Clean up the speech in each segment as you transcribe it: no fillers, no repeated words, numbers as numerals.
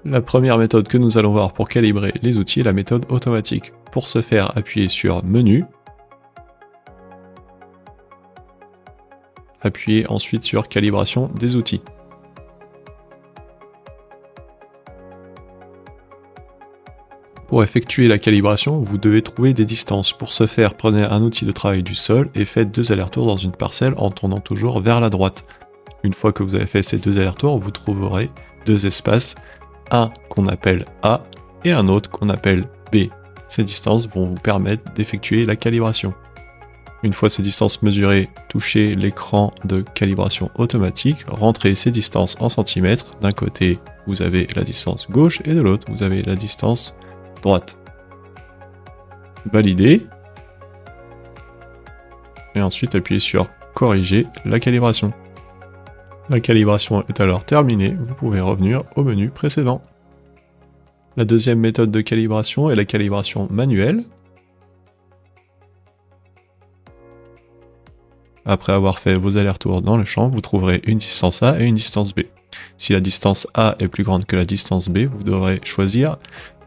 La première méthode que nous allons voir pour calibrer les outils est la méthode automatique. Pour ce faire, appuyez sur Menu, appuyez ensuite sur Calibration des outils. Pour effectuer la calibration, vous devez trouver des distances. Pour ce faire, prenez un outil de travail du sol et faites 2 allers-retours dans une parcelle en tournant toujours vers la droite. Une fois que vous avez fait ces 2 allers-retours, vous trouverez 2 espaces, un qu'on appelle A et un autre qu'on appelle B. Ces distances vont vous permettre d'effectuer la calibration. Une fois ces distances mesurées, touchez l'écran de calibration automatique, rentrez ces distances en centimètres. D'un côté, vous avez la distance gauche et de l'autre, vous avez la distance droite. Valider. Et ensuite, appuyez sur Corriger la calibration. La calibration est alors terminée, vous pouvez revenir au menu précédent. La deuxième méthode de calibration est la calibration manuelle. Après avoir fait vos allers-retours dans le champ, vous trouverez une distance A et une distance B. Si la distance A est plus grande que la distance B, vous devrez choisir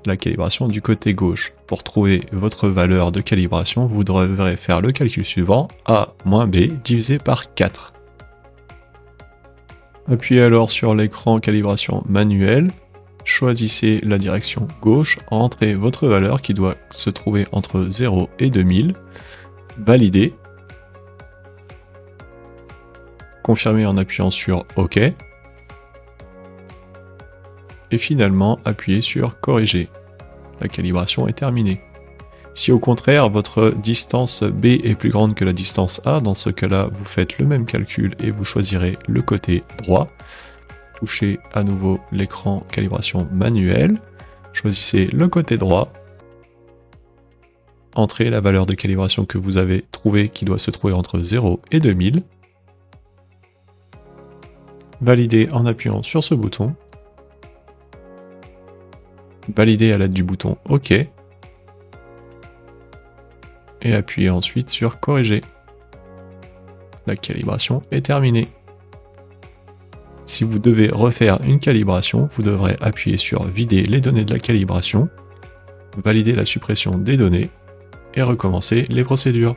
la calibration du côté gauche. Pour trouver votre valeur de calibration, vous devrez faire le calcul suivant, A moins B divisé par 4. Appuyez alors sur l'écran calibration manuelle, choisissez la direction gauche, entrez votre valeur qui doit se trouver entre 0 et 2000, validez, confirmez en appuyant sur OK, et finalement appuyez sur Corriger. La calibration est terminée. Si au contraire votre distance B est plus grande que la distance A, dans ce cas-là vous faites le même calcul et vous choisirez le côté droit. Touchez à nouveau l'écran calibration manuelle, choisissez le côté droit, entrez la valeur de calibration que vous avez trouvée qui doit se trouver entre 0 et 2000, validez en appuyant sur ce bouton, validez à l'aide du bouton OK, et appuyez ensuite sur Corriger. La calibration est terminée. Si vous devez refaire une calibration, vous devrez appuyer sur Vider les données de la calibration, valider la suppression des données et recommencer les procédures.